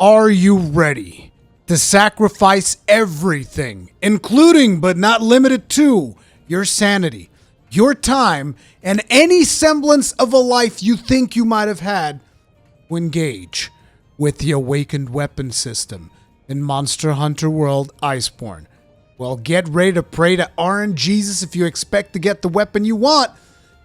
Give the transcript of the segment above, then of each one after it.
Are you ready to sacrifice everything, including but not limited to your sanity, your time, and any semblance of a life you think you might have had to engage with the awakened weapon system in Monster Hunter World Iceborne? Well, get ready to pray to RNGesus if you expect to get the weapon you want,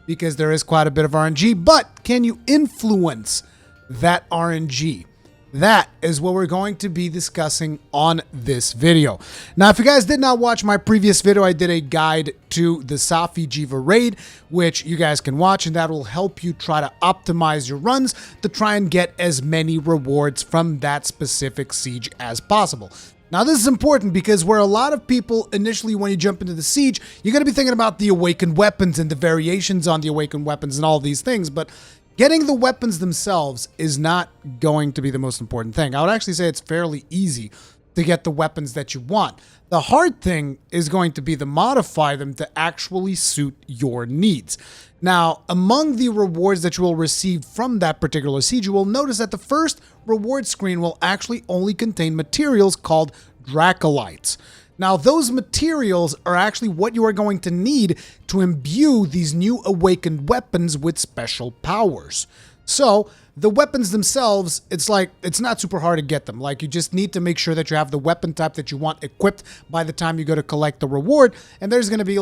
because there is quite a bit of RNG, but can you influence that RNG? That is what we're going to be discussing on this video. Now, if you guys did not watch my previous video, I did a guide to the SafiJiiva raid, which you guys can watch, and that will help you try to optimize your runs to try and get as many rewards from that specific siege as possible. Now, this is important because where a lot of people initially, when you jump into the siege, you're going to be thinking about the awakened weapons and the variations on the awakened weapons and all these things, but getting the weapons themselves is not going to be the most important thing. I would actually say it's fairly easy to get the weapons that you want. The hard thing is going to be to modify them to actually suit your needs. Now, among the rewards that you will receive from that particular siege, you will notice that the first reward screen will actually only contain materials called Dracolites. Now, those materials are actually what you are going to need to imbue these new awakened weapons with special powers. So, the weapons themselves, it's not super hard to get them. Like, you just need to make sure that you have the weapon type that you want equipped by the time you go to collect the reward. And there's going to be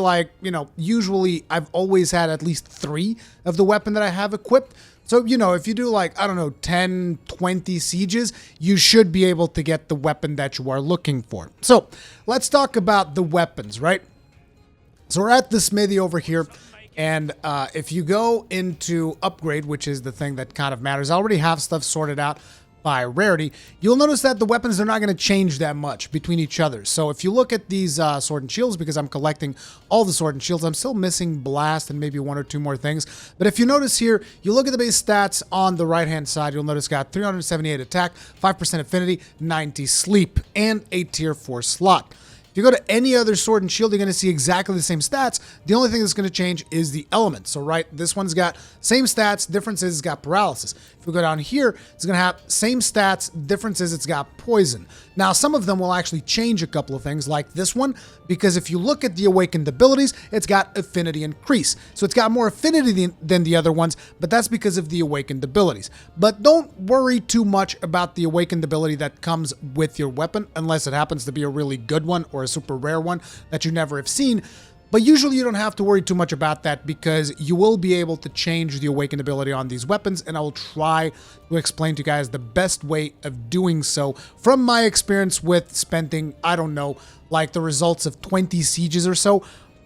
usually I've always had at least 3 of the weapon that I have equipped. So, if you do 10, 20 sieges, you should be able to get the weapon that you are looking for. So, let's talk about the weapons, right? So, we're at the smithy over here. And if you go into upgrade, which is the thing that kind of matters, I already have stuff sorted out by rarity. You'll notice that the weapons are not going to change that much between each other. So if you look at these sword and shields, because I'm collecting all the sword and shields, I'm still missing blast and maybe 1 or 2 more things. But if you notice here, you look at the base stats on the right hand side, you'll notice got 378 attack, 5% affinity, 90 sleep, and a tier 4 slot. If you go to any other sword and shield, you're going to see exactly the same stats. The only thing that's going to change is the element. So, right, this one's got same stats, difference is it's got paralysis. If we go down here, it's going to have same stats, difference is it's got poison. Now, some of them will actually change a couple of things, like this one, because if you look at the awakened abilities, it's got affinity increase. So it's got more affinity than the other ones, but that's because of the awakened abilities. But don't worry too much about the awakened ability that comes with your weapon, unless it happens to be a really good one or a super rare one that you never have seen. But usually you don't have to worry too much about that because you will be able to change the awakened ability on these weapons, and I will try to explain to you guys the best way of doing so from my experience with spending, I don't know, like the results of 20 sieges or so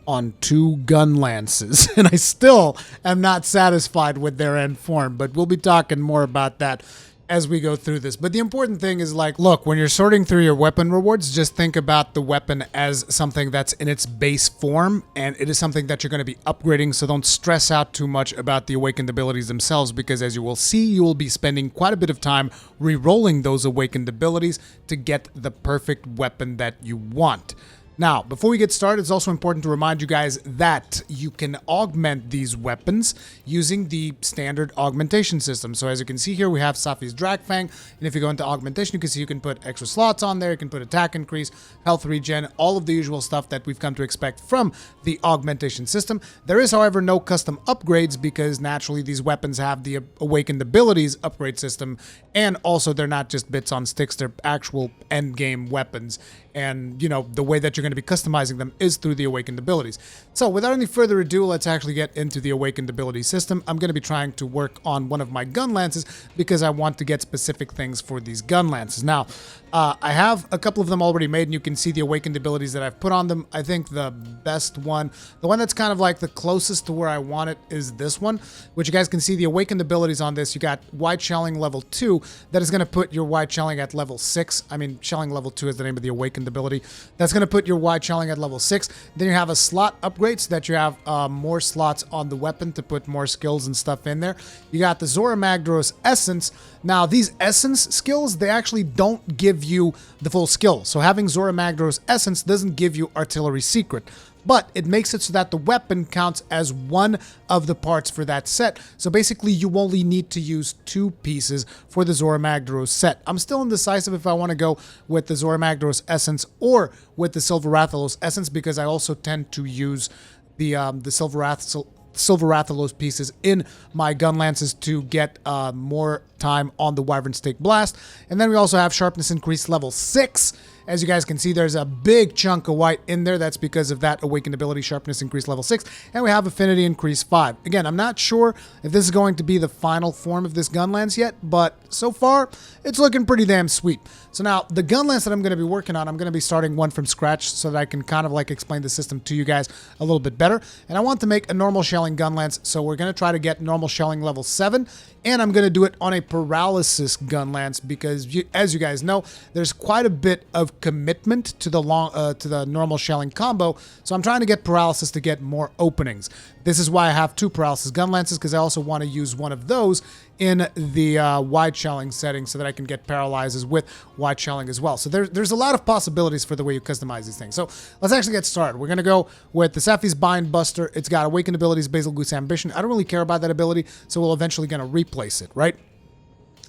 on 2 Gunlances, and I still am not satisfied with their end form, but we'll be talking more about that as we go through this. But the important thing is, look, when you're sorting through your weapon rewards, just think about the weapon as something that's in its base form, and it is something that you're going to be upgrading, so don't stress out too much about the awakened abilities themselves, because as you will see, you will be spending quite a bit of time re-rolling those awakened abilities to get the perfect weapon that you want. Now, before we get started, it's also important to remind you guys that you can augment these weapons using the standard augmentation system. So as you can see here, we have Safi's Dragfang, and if you go into augmentation, you can see you can put extra slots on there, you can put attack increase, health regen, all of the usual stuff that we've come to expect from the augmentation system. There is, however, no custom upgrades because naturally these weapons have the awakened abilities upgrade system, and also they're not just bits on sticks, they're actual end game weapons. And, the way that you're going to be customizing them is through the awakened abilities. So, without any further ado, let's actually get into the awakened ability system. I'm going to be trying to work on one of my Gunlances because I want to get specific things for these Gunlances. Now, I have a couple of them already made, and you can see the awakened abilities that I've put on them. I think the best one, the one that's kind of like the closest to where I want it, is this one, which you guys can see the awakened abilities on this. You got wide shelling level 2, that is going to put your wide shelling at level 6. I mean, shelling level 2 is the name of the awakened ability. That's going to put your wide shelling at level 6. Then you have a slot upgrade so that you have more slots on the weapon to put more skills and stuff in there. You got the Zora Magdaros Essence. Now, these Essence skills, they actually don't give you the full skill. So having Zora Magdaros Essence doesn't give you Artillery Secret. but it makes it so that the weapon counts as one of the parts for that set. So basically, you only need to use 2 pieces for the Zorah Magdaros set. I'm still indecisive if I want to go with the Zorah Magdaros Essence or with the Silver Rathalos Essence, because I also tend to use the Silver Rathalos pieces in my Gunlances to get more time on the Wyvern Stake Blast. And then we also have Sharpness Increase level 6. As you guys can see, there's a big chunk of white in there. That's because of that Awakened ability, Sharpness Increase level 6. And we have Affinity Increase 5. Again, I'm not sure if this is going to be the final form of this Gunlance yet, but so far, it's looking pretty damn sweet. So now, the Gunlance that I'm going to be working on, I'm going to be starting one from scratch so that I can kind of like explain the system to you guys a little bit better. And I want to make a normal shelling Gunlance, so we're going to try to get normal shelling level 7. And I'm going to do it on a paralysis Gunlance because, as you guys know, there's quite a bit of commitment to the normal shelling combo. So I'm trying to get paralysis to get more openings. This is why I have 2 paralysis Gunlances, because I also want to use one of those in the wide shelling setting so that I can get paralyzes with wide shelling as well. So there's a lot of possibilities for the way you customize these things. So let's actually get started. We're going to go with the Safi's Bind Buster. It's got Awakened abilities, Basil Goose Ambition. I don't really care about that ability, so we'll eventually going to replace it, right?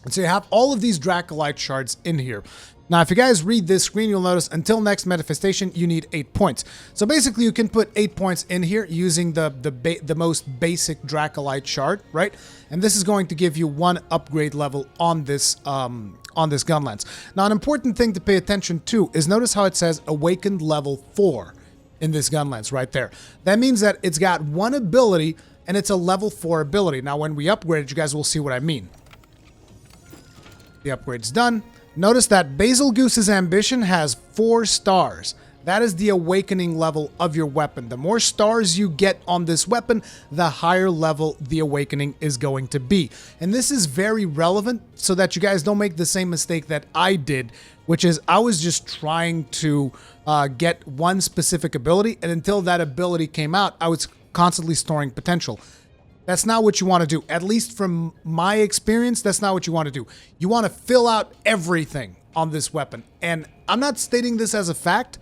And so you have all of these Dracolite shards in here. Now, if you guys read this screen, you'll notice until next manifestation, you need 8 points. So basically, you can put 8 points in here using the most basic Dracolite shard, right? And this is going to give you 1 upgrade level on this Gunlance. Now, an important thing to pay attention to is notice how it says Awakened level 4 in this Gunlance right there. That means that it's got 1 ability and it's a level 4 ability. Now, when we upgrade it, you guys will see what I mean. The upgrade's done. Notice that Basil Goose's Ambition has 4 stars. That is the awakening level of your weapon. The more stars you get on this weapon, the higher level the awakening is going to be. And this is very relevant so that you guys don't make the same mistake that I did, which is I was just trying to get one specific ability, and until that ability came out, I was constantly storing potential. That's not what you want to do. At least from my experience, that's not what you want to do. You want to fill out everything on this weapon. And I'm not stating this as a fact.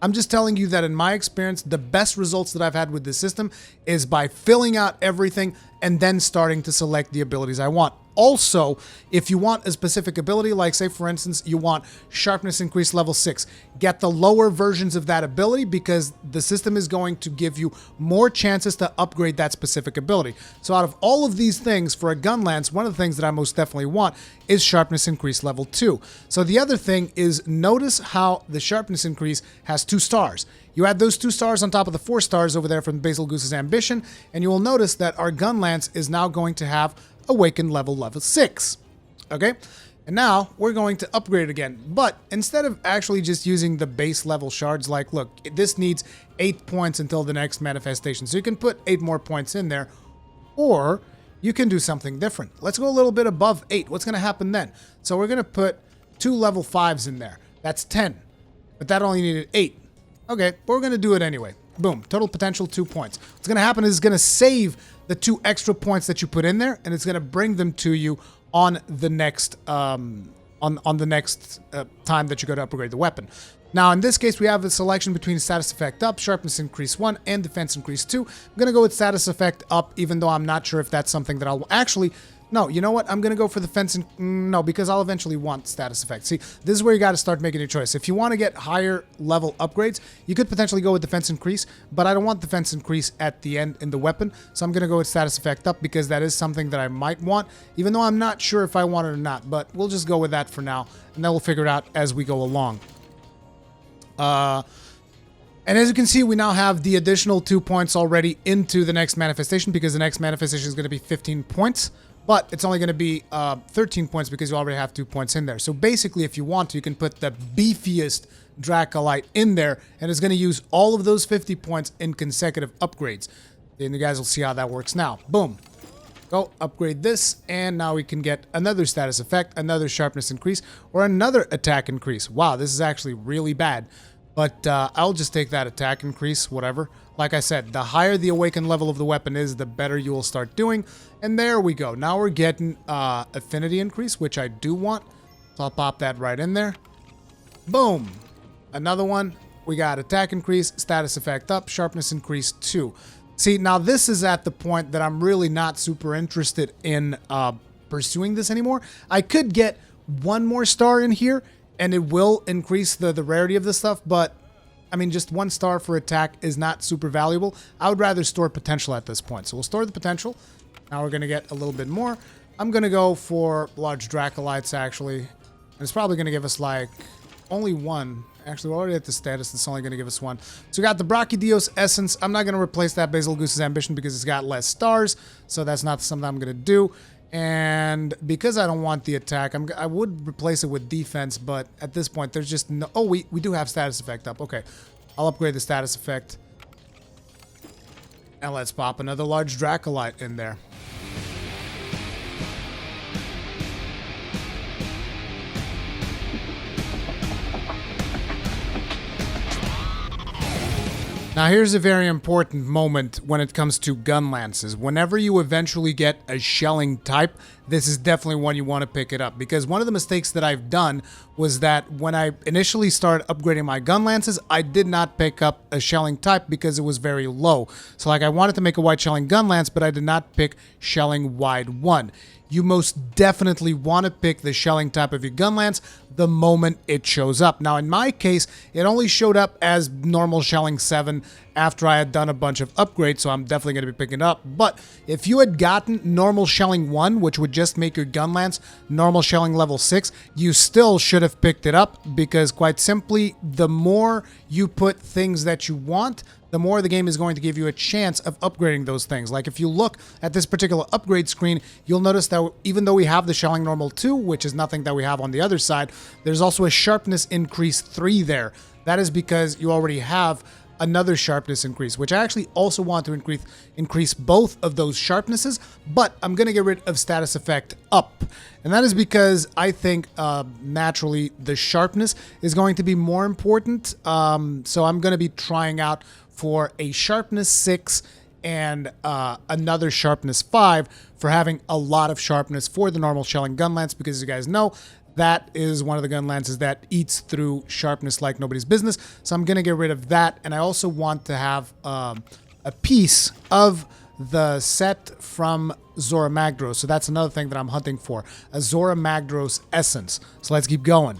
I'm just telling you that in my experience, the best results that I've had with this system is by filling out everything and then starting to select the abilities I want. Also, if you want a specific ability, like say for instance, you want Sharpness Increase level 6, get the lower versions of that ability because the system is going to give you more chances to upgrade that specific ability. So out of all of these things, for a Gunlance, one of the things that I most definitely want is Sharpness Increase level 2. So the other thing is notice how the Sharpness Increase has 2 stars. You add those 2 stars on top of the 4 stars over there from Basil Goose's Ambition, and you will notice that our Gunlance is now going to have Awakened level 6. Okay? And now we're going to upgrade it again. But instead of actually just using the base level shards, like, look, this needs 8 points until the next manifestation. So you can put 8 more points in there, or you can do something different. Let's go a little bit above 8. What's going to happen then? So we're going to put 2 level 5s in there. That's 10. But that only needed 8. Okay, but we're going to do it anyway. Boom. Total potential 2 points. What's going to happen is it's going to save the 2 extra points that you put in there, and it's going to bring them to you on the next time that you go to upgrade the weapon. Now, in this case, we have a selection between Status Effect Up, Sharpness Increase 1, and Defense Increase 2. I'm going to go with Status Effect Up, even though I'm not sure if that's something that I'll actually... No, you know what? I'm going to go for the fence. No, because I'll eventually want status effects. See, this is where you got to start making your choice. If you want to get higher level upgrades, you could potentially go with defense increase, but I don't want defense increase at the end in the weapon. So I'm going to go with status effect up because that is something that I might want, even though I'm not sure if I want it or not. But we'll just go with that for now, and then we'll figure it out as we go along. And as you can see, we now have the additional 2 points already into the next manifestation because the next manifestation is going to be 15 points. But it's only going to be 13 points because you already have 2 points in there. So basically, if you want to, you can put the beefiest Dracolite in there, and it's going to use all of those 50 points in consecutive upgrades. And you guys will see how that works now. Boom. Go upgrade this, and now we can get another status effect, another sharpness increase, or another attack increase. Wow, this is actually really bad. But I'll just take that attack increase, whatever. Like I said, the higher the awakened level of the weapon is, the better you will start doing. And there we go. Now we're getting affinity increase, which I do want. So I'll pop that right in there. Boom. Another one. we got attack increase, status effect up, sharpness increase 2. See, now this is at the point that I'm really not super interested in pursuing this anymore. I could get one more star in here, and it will increase the rarity of this stuff, but I mean, just 1 star for attack is not super valuable. I would rather store potential at this point. So we'll store the potential. Now we're going to get a little bit more. I'm going to go for large Dracolites, actually. And it's probably going to give us, like, only 1. Actually, we're already at the status. It's only going to give us 1. So we got the Brachydios Essence. I'm not going to replace that Basil Goose's Ambition because it's got less stars. So that's not something I'm going to do. And because I don't want the attack, I would replace it with defense, but at this point, there's just no... Oh, we do have status effect up. Okay, I'll upgrade the status effect. And let's pop another large Dracolite in there. Now here's a very important moment when it comes to Gunlances. Whenever you eventually get a shelling type, this is definitely one you want to pick it up. Because one of the mistakes that I've done was that when I initially started upgrading my Gunlances, I did not pick up a shelling type because it was very low. So like I wanted to make a wide shelling Gunlance, but I did not pick shelling wide 1. You most definitely want to pick the shelling type of your Gunlance the moment it shows up. Now, in my case, it only showed up as normal shelling 7 after I had done a bunch of upgrades, so I'm definitely going to be picking it up. But if you had gotten normal shelling 1, which would just make your Gunlance normal shelling level 6, you still should have picked it up because, quite simply, the more you put things that you want, the more the game is going to give you a chance of upgrading those things. Like if you look at this particular upgrade screen, you'll notice that even though we have the shelling normal 2, which is nothing that we have on the other side, there's also a sharpness increase 3 there. That is because you already have another sharpness increase, which I actually also want to increase both of those sharpnesses, but I'm going to get rid of status effect up. And that is because I think naturally the sharpness is going to be more important. So I'm going to be trying out for a sharpness 6 and another sharpness 5 for having a lot of sharpness for the normal shelling Gunlance, because as you guys know, that is one of the Gunlances that eats through sharpness like nobody's business. So I'm going to get rid of that. And I also want to have a piece of the set from Zorah Magdaros. So that's another thing that I'm hunting for, a Zorah Magdaros Essence. So let's keep going.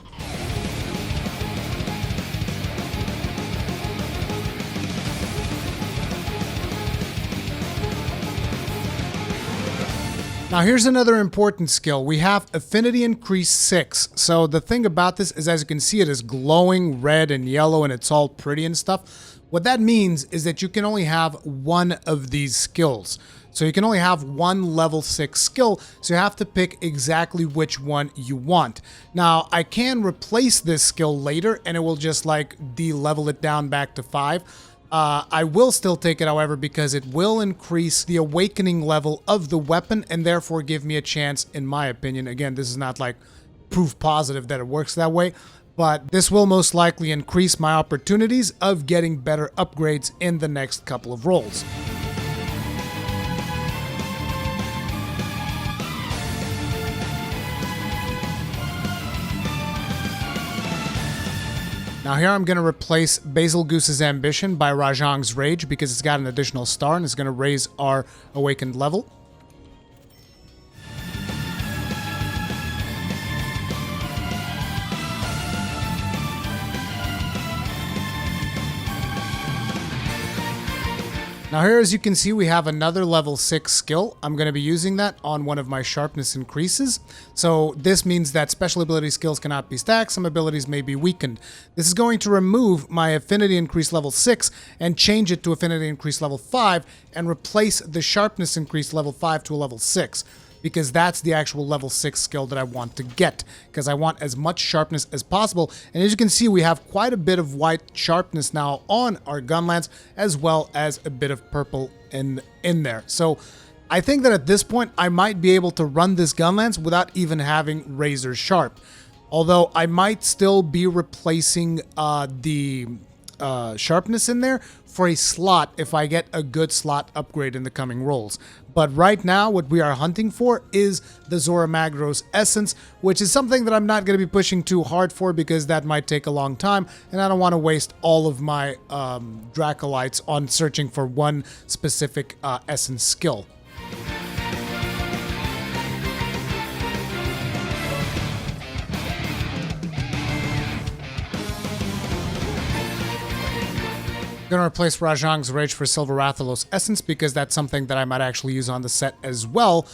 Now here's another important skill. We have Affinity Increase 6. So the thing about this is, as you can see, it is glowing red and yellow and it's all pretty and stuff. What that means is that you can only have one of these skills. So you can only have one level 6 skill, so you have to pick exactly which one you want. Now, I can replace this skill later and it will just like de-level it down back to 5. I will still take it, however, because it will increase the awakening level of the weapon and therefore give me a chance, in my opinion. Again, this is not like proof positive that it works that way, but this will most likely increase my opportunities of getting better upgrades in the next couple of rolls. Now here I'm going to replace Basil Goose's Ambition by Rajang's Rage because it's got an additional star and it's going to raise our awakened level. Now here, as you can see, we have another level 6 skill. I'm going to be using that on one of my sharpness increases. So this means that special ability skills cannot be stacked. Some abilities may be weakened. This is going to remove my affinity increase level 6 and change it to affinity increase level 5 and replace the sharpness increase level 5 to a level 6. Because that's the actual level 6 skill that I want to get, because I want as much sharpness as possible. And as you can see, we have quite a bit of white sharpness now on our Gunlance, as well as a bit of purple in there. So I think that at this point, I might be able to run this Gunlance without even having razor sharp. Although I might still be replacing the sharpness in there for a slot if I get a good slot upgrade in the coming rolls. But right now, what we are hunting for is the Zoramagros Essence, which is something that I'm not going to be pushing too hard for because that might take a long time, and I don't want to waste all of my Dracolites on searching for one specific Essence skill. I'm going to replace Rajang's Rage for Silver Rathalos Essence because that's something that I might actually use on the set as well.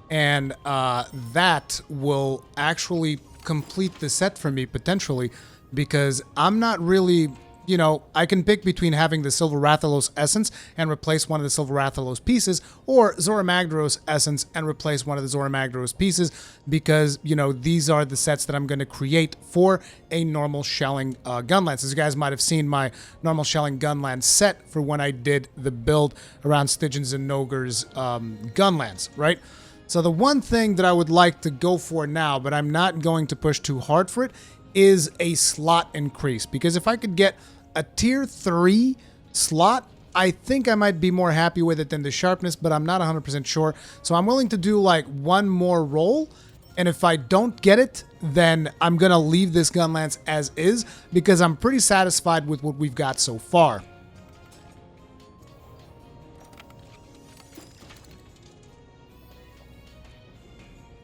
And that will actually complete the set for me potentially because I'm not really, you know, I can pick between having the Silver Rathalos Essence and replace one of the Silver Rathalos pieces, or Zoramagros Essence and replace one of the Zoramagros pieces because, you know, these are the sets that I'm going to create for a normal shelling Gunlance. As you guys might have seen, my normal shelling Gunlance set for when I did the build around Stygians and Ogre's Gunlance, right? So the one thing that I would like to go for now, but I'm not going to push too hard for it, is a slot increase. Because if I could get a tier 3 slot, I think I might be more happy with it than the sharpness, but I'm not 100% sure. So I'm willing to do like one more roll, and if I don't get it, then I'm gonna leave this Gunlance as is because I'm pretty satisfied with what we've got so far.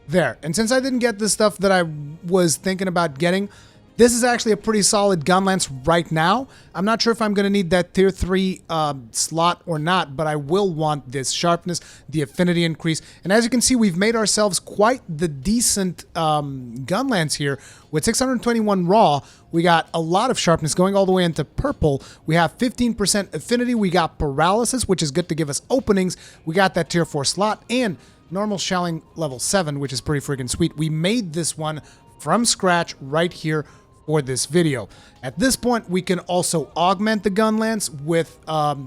There. And since I didn't get the stuff that I was thinking about getting, this is actually a pretty solid Gunlance right now. I'm not sure if I'm going to need that tier 3 slot or not, but I will want this sharpness, the affinity increase. And as you can see, we've made ourselves quite the decent Gunlance here. With 621 raw, we got a lot of sharpness going all the way into purple. We have 15% affinity. We got paralysis, which is good to give us openings. We got that tier 4 slot and normal shelling level 7, which is pretty freaking sweet. We made this one from scratch right here for this video. At this point, we can also augment the Gunlance with,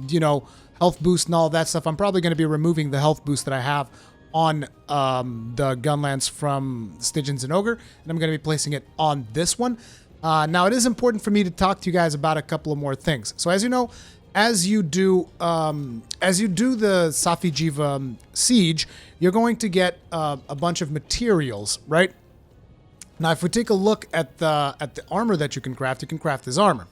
you know, health boost and all that stuff. I'm probably going to be removing the health boost that I have on the Gunlance from Stygians and Ogre, and I'm going to be placing it on this one. Now, it is important for me to talk to you guys about a couple of more things. So as you know, as you do the Safi'Jiiva Siege, you're going to get a bunch of materials, right? Now, if we take a look at the armor that you can craft his armor,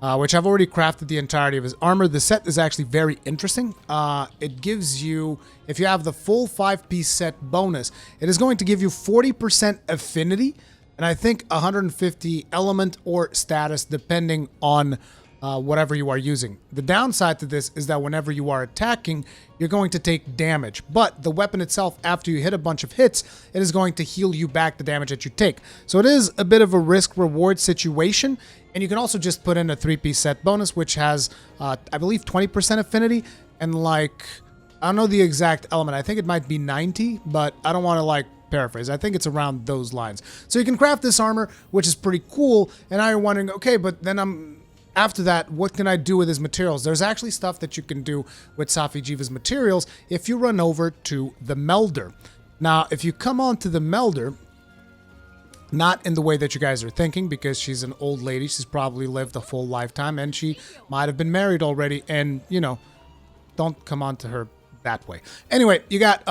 which I've already crafted the entirety of his armor. The set is actually very interesting. It gives you, if you have the full 5-piece set bonus, it is going to give you 40% affinity, and I think 150 element or status, depending on whatever you are using. The downside to this is that whenever you are attacking, you're going to take damage, but the weapon itself, after you hit a bunch of hits, it is going to heal you back the damage that you take. So it is a bit of a risk-reward situation, and you can also just put in a 3-piece set bonus, which has, I believe, 20% affinity, and like, I don't know the exact element. I think it might be 90, but I don't want to like paraphrase. I think it's around those lines. So you can craft this armor, which is pretty cool, and now you're wondering, okay, but then after that, what can I do with his materials? There's actually stuff that you can do with SafiJiiva's materials if you run over to the melder. Now, if you come on to the melder, not in the way that you guys are thinking, because she's an old lady, she's probably lived a full lifetime, and she might have been married already, and, you know, don't come on to her that way. Anyway, you got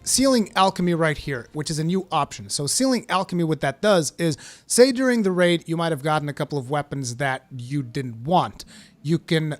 Sealing Alchemy right here, which is a new option. So Sealing Alchemy, what that does is, say during the raid, you might have gotten a couple of weapons that you didn't want. You can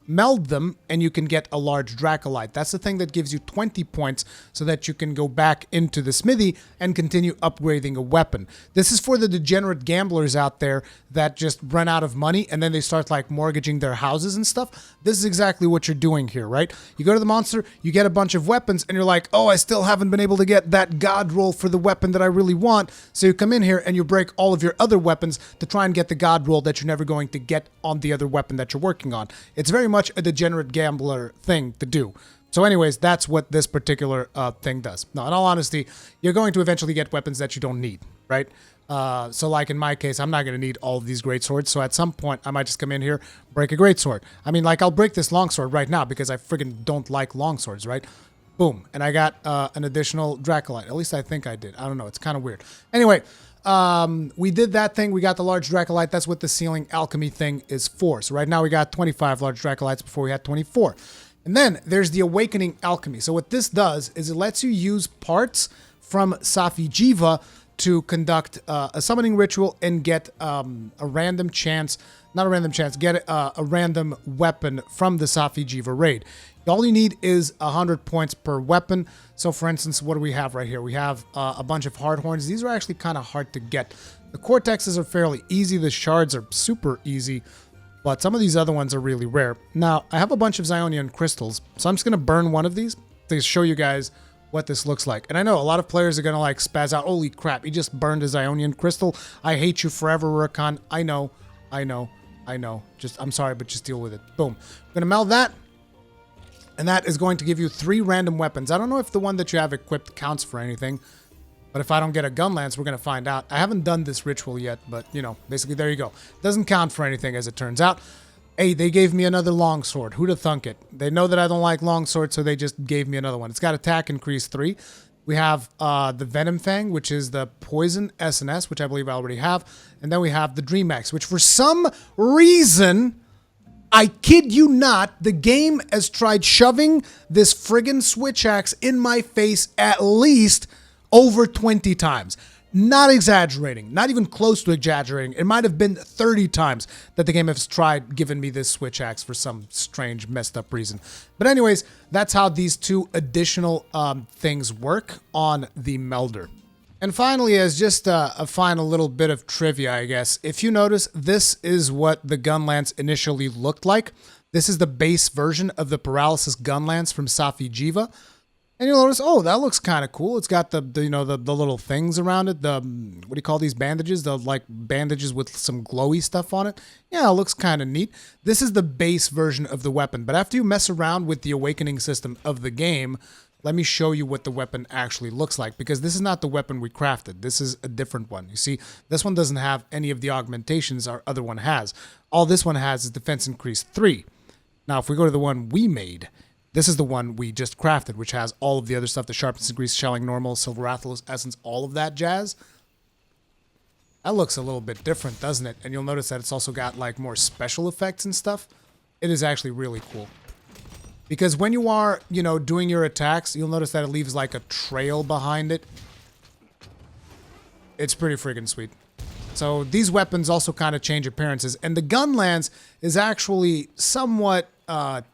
meld them, and you can get a large Dracolite. That's the thing that gives you 20 points so that you can go back into the smithy and continue upgrading a weapon. This is for the degenerate gamblers out there that just run out of money and then they start like mortgaging their houses and stuff. This is exactly what you're doing here, right? You go to the monster, you get a bunch of weapons, and you're like, oh, I still haven't been able to get that god roll for the weapon that I really want. So you come in here and you break all of your other weapons to try and get the god roll that you're never going to get on the other weapon that you're working on. It's very much a degenerate gambler thing to do. So anyways, that's what this particular thing does. Now, in all honesty, you're going to eventually get weapons that you don't need, right? So like in my case, I'm not going to need all of these great swords. So at some point, I might just come in here, break a great sword. I mean, like I'll break this longsword right now because I friggin' don't like longswords, right? Boom. And I got an additional Dracolite. At least I think I did. I don't know. It's kind of weird. Anyway, we did that thing. We got the large Dracolite. That's what the Sealing Alchemy thing is for. So right now we got 25 large Dracolites before we had 24. And then there's the Awakening Alchemy. So what this does is it lets you use parts from SafiJiiva to conduct a summoning ritual and get a random chance, not a random chance, get a random weapon from the SafiJiiva raid. All you need is 100 points per weapon. So for instance, what do we have right here? We have a bunch of hard horns. These are actually kind of hard to get. The cortexes are fairly easy. The shards are super easy. But some of these other ones are really rare. Now, I have a bunch of Zionian crystals, so I'm just going to burn one of these to show you guys what this looks like. And I know a lot of players are going to like spaz out, holy crap, he just burned a Zionian crystal. I hate you forever, Rakan. I know. Just, I'm sorry, but just deal with it. Boom. I'm going to meld that. And that is going to give you 3 random weapons. I don't know if the one that you have equipped counts for anything. But if I don't get a Gunlance, we're going to find out. I haven't done this ritual yet, but, you know, basically, there you go. Doesn't count for anything, as it turns out. Hey, they gave me another longsword. Who'd have thunk it? They know that I don't like longswords, so they just gave me another one. It's got attack increase 3. We have the Venom Fang, which is the Poison SNS, which I believe I already have. And then we have the Dream Axe, which for some reason, I kid you not, the game has tried shoving this friggin' switch axe in my face at least over 20 times. Not exaggerating, not even close to exaggerating. It might have been 30 times that the game has tried giving me this switch axe for some strange, messed up reason. But anyways, that's how these 2 additional things work on the melder. And finally, as just a final little bit of trivia, I guess, if you notice, this is what the Gunlance initially looked like. This is the base version of the Paralysis Gunlance from SafiJiiva. And you'll notice, oh, that looks kind of cool. It's got the little things around it. The, what do you call these bandages? The, like, bandages with some glowy stuff on it. Yeah, it looks kind of neat. This is the base version of the weapon. But after you mess around with the awakening system of the game, let me show you what the weapon actually looks like. Because this is not the weapon we crafted. This is a different one. You see, this one doesn't have any of the augmentations our other one has. All this one has is defense increase 3. Now, if we go to the one we made, this is the one we just crafted, which has all of the other stuff, the sharpness increase, shelling normal, silver Rathalos essence, all of that jazz. That looks a little bit different, doesn't it? And you'll notice that it's also got like more special effects and stuff. It is actually really cool. Because when you are, you know, doing your attacks, you'll notice that it leaves like a trail behind it. It's pretty friggin' sweet. So these weapons also kind of change appearances. And the Gunlance is actually somewhat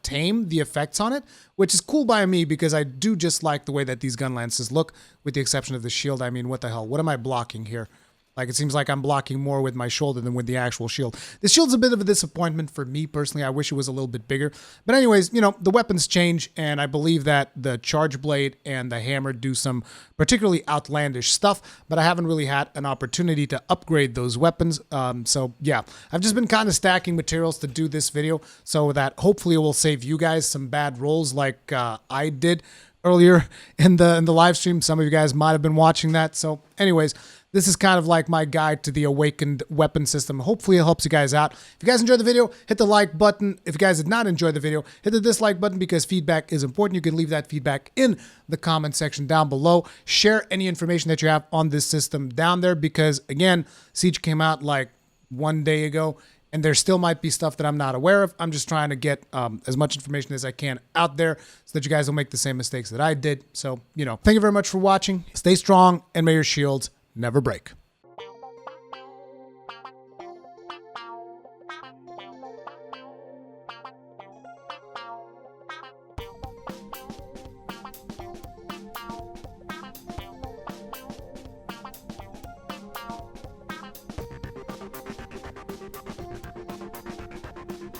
tame, the effects on it, which is cool by me because I do just like the way that these Gunlances look, with the exception of the shield. I mean, what the hell? What am I blocking here? Like, it seems like I'm blocking more with my shoulder than with the actual shield. The shield's a bit of a disappointment for me personally. I wish it was a little bit bigger. But anyways, you know, the weapons change, and I believe that the Charge Blade and the Hammer do some particularly outlandish stuff, but I haven't really had an opportunity to upgrade those weapons. So, yeah, I've just been kind of stacking materials to do this video so that hopefully it will save you guys some bad rolls like I did earlier in the live stream. Some of you guys might have been watching that. So, anyways, this is kind of like my guide to the awakened weapon system. Hopefully it helps you guys out. If you guys enjoyed the video, hit the like button. If you guys did not enjoy the video, hit the dislike button because feedback is important. You can leave that feedback in the comment section down below. Share any information that you have on this system down there because, again, Siege came out like 1 day ago and there still might be stuff that I'm not aware of. I'm just trying to get as much information as I can out there so that you guys don't make the same mistakes that I did. So, you know, thank you very much for watching. Stay strong and may your shields never break.